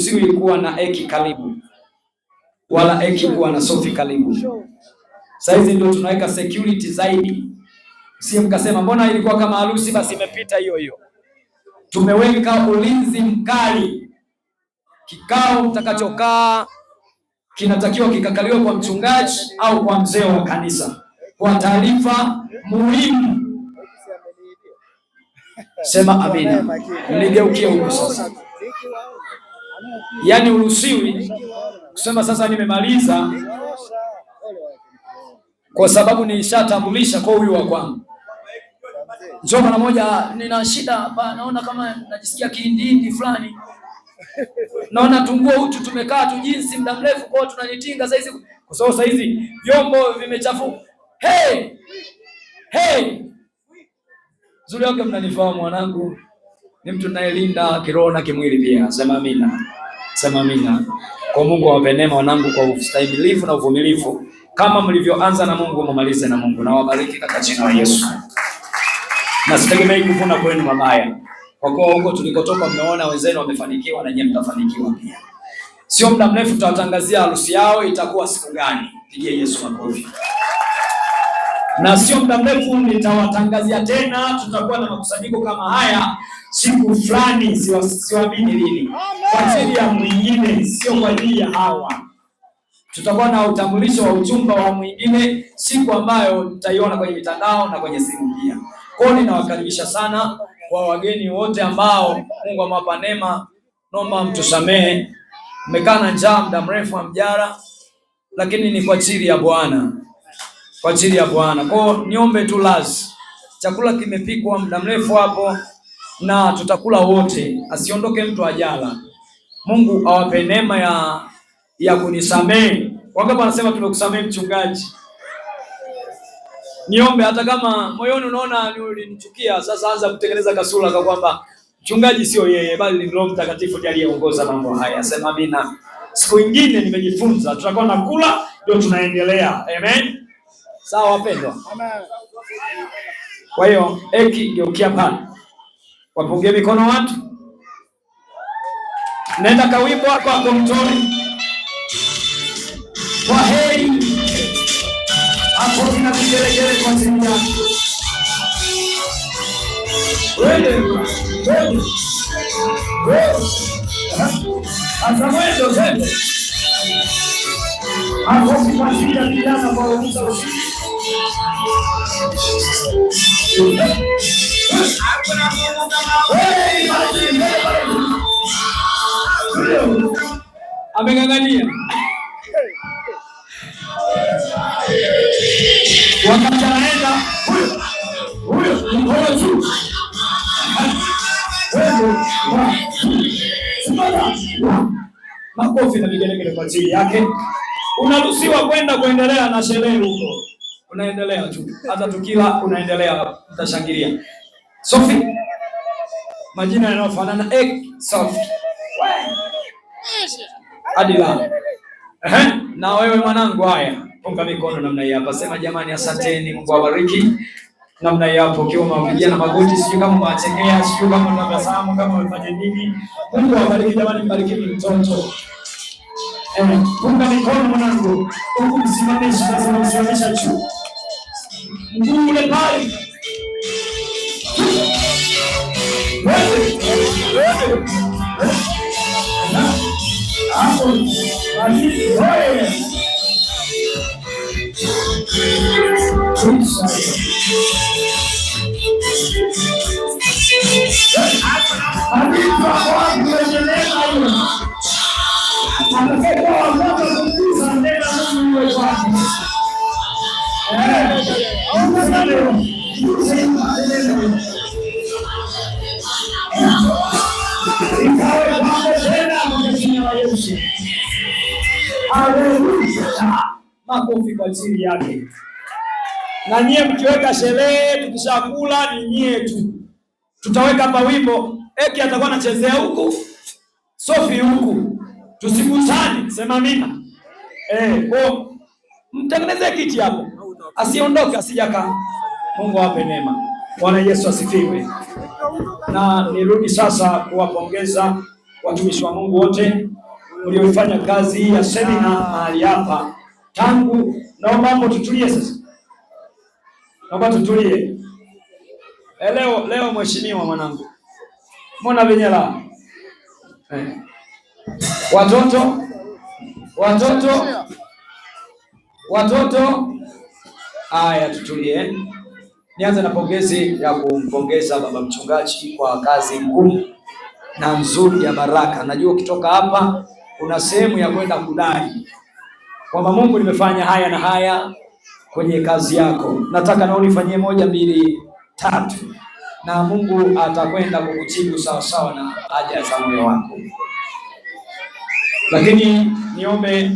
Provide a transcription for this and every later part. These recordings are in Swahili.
Siwi kuwa na Eki karibu wala Eki kuwa na Sophie karibu. Saizi ndio tunaweka security zaidi. Sio mkasema mbona ilikuwa kama harusi basi imepita hiyo hiyo. Tumeweka ulinzi mkali. Kikao mtakachokaa kinatakiwa kikakaliwa kwa mchungaji au kwa mzee wa kanisa kwa taarifa muhimu. Sema amina. Nigeukie huko sasa. Yaani uruhusiwi kusema sasa nimemaliza kwa sababu nishatambulisha kwa huyu wa kwangu. Njoo mara moja, nina shida hapa, naona kama najisikia kiindindi fulani. Naona tunguo utu tumekaa tu jinsi muda mrefu kwa tunanitinga sasa hizi kwa sababu sasa hizi vyombo vimechafuka. Hey! Zuri yake mnanifahamu mwanangu. Ni mtu nayelinda kiroho na kimwili pia. Sema amina. Sema amina. Kwa Mungu awape neema wanangu kwa ustahimilivu na uvumilivu. Kama mlivyoanza na Mungu mmalize na Mungu. Na wabariki katika jina la Yesu. Na sitegemei kuvuna kwenu mabaya. Kwa kuwa huko tulikotoka mmeona wenzenu wamefanikiwa na nyinyi mtafanikiwa pia. Sio muda mrefu tutawatangazia harusi yao itakuwa siku gani. Pigie Yesu makofi. Na sio muda mrefu nitawatangazia tena tutakuwa na makusanyiko kama haya siku fulani, siwaamini lini. Kwa ajili ya mwingine, sio kwa ajili ya hawa. Tutakuwa na utambulisho wa ujumbe wa mwingine siku ambayo mtaiona kwenye mitandao na kwenye simu pia. Kwa hiyo ninawakaribisha sana kwa wageni wote ambao Mungu amewapa neema. Naomba mtusamehe. Mmekaa na njaa muda mrefu hamjala, lakini ni kwa ajili ya Bwana. Kwa ajili ya Bwana. Kwa hiyo niombe tu lazi. Chakula kimepikwa muda mrefu hapo na tutakula wote. Asiondoke mtu ajala. Mungu awape neema ya kunisamehe. Wangapi wanasema tumekusamehe mchungaji? Niombe hata kama moyoni unaona ulinichukia, sasa anza kutengeneza kasura kwa kwamba mchungaji sio yeye bali ni Roho Mtakatifu ndiye aliyeongoza mambo haya. Sema amina. Siku nyingine nimejifunza tutakuwa nakula ndio tunaendelea. Amen. Sawa wapendwa. Amen. Kwa hiyo Eki geukia pale. Wapungie mikono watu. Nenda kawimbo kwako mtoni. Kwa heri. Hapo kina vigelegele kwa timu yako. Wewe. Asamwendo wewe. Hapo kwa shida vijana kwa uliza ushindi. Ameng'ang'ania. Wakati anaenda huyo mkono juu. Makofi na vigelegele kwa ajili yake. Unaruhusiwa kuendelea na sherehe huko. Unaendelea tu. Hata tukila unaendelea utashangilia. Sophie. Majina yanayofanana Sophie. Adila. Na wewe mwanangu haya. Punga mikono namna hii hapa. Sema jamani asanteni, Mungu awabariki. Namna hii hapo ukiwa umepigia na magoti, sio kama unachekea, sio kama unabasamu, kama umefanya nini. Mungu awabariki jamani, mbariki mtoto. Punga mikono mwanangu. Huku msimamisha, lazima usimamisha juu. Mguu ule pale. Wewe. Hapo. Wewe. Makofi kwa ajili yake. Na nyie mkiweka sherehe tukishakula ni nyie tu. Tutaweka hapa wimbo. Eki atakuwa anachezea huku. Sophie huku. Tusikutane. Sema amina. Kwa mtengeneze kiti hapo. Asiondoke asijaka. Mungu awape neema. Bwana Yesu asifiwe. Na nirudi sasa kuwapongeza watumishi wa Mungu wote mliofanya kazi ya semina mahali hapa tangu. Naomba hapo tutulie sasa, naomba tutulie. Leo mheshimiwa mwanangu, mbona venyela watoto. Haya, tutulie. Nianze na pongezi ya kumpongeza baba mchungaji kwa kazi ngumu na nzuri ya baraka. Najua ukitoka hapa kuna sehemu ya kwenda kudai kwamba Mungu, nimefanya haya na haya kwenye kazi yako, nataka na unifanyie 1, 2, 3, na Mungu atakwenda kukujibu sawa sawa na haja za moyo wako. Lakini niombe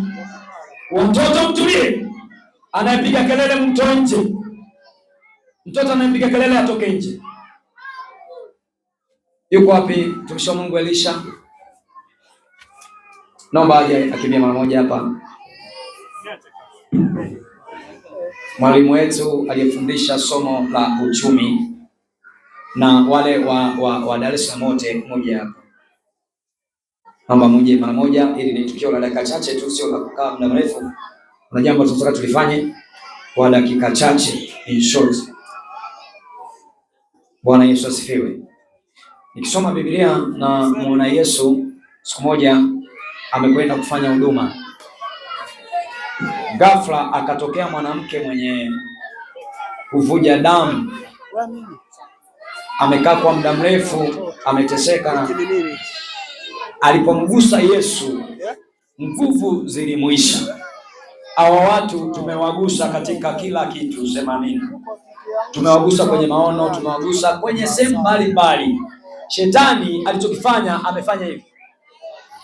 watoto mtulie. Anayepiga kelele mtoe nje. Mtoto anayepiga kelele atoke nje. Yuko wapi mtumishi wa Mungu Elisha? Naomba aje akimbia mara moja hapa. Mwalimu wetu aliyefundisha somo la uchumi na wale wa Dar es Salaam wote moja hapa. Naomba muje mara moja, ili ni tukio la dakika chache tu, sio la kukaa muda mrefu. Kuna jambo tunataka tulifanye kwa dakika chache, in short. Bwana Yesu asifiwe. Nikisoma Biblia na muona Yesu siku moja amekwenda kufanya huduma. Ghafla akatokea mwanamke mwenye kuvuja damu. Amekaa kwa muda mrefu, ameteseka. Alipomgusa Yesu, nguvu zilimuisha. Hawa watu tumewagusa katika kila kitu, sema amina. Tumewagusa kwenye maono, tumewagusa kwenye sehemu mbalimbali. Shetani alichokifanya, amefanya hivi,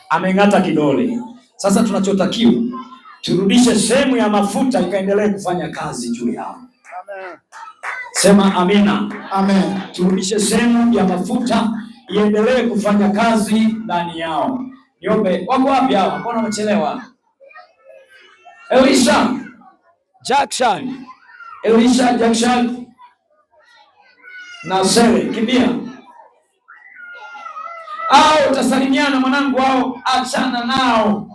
ameng'ata kidole. Sasa tunachotakiwa turudishe sehemu ya mafuta ikaendelee kufanya kazi juu yao. Amen. Sema amina. Amen. Turudishe sehemu ya mafuta iendelee kufanya kazi ndani yao. Niombe, wako wapi hao? Mbona wamechelewa? Elisha Jackson na Sele, kimbia. Au utasalimiana mwanangu, au achana nao.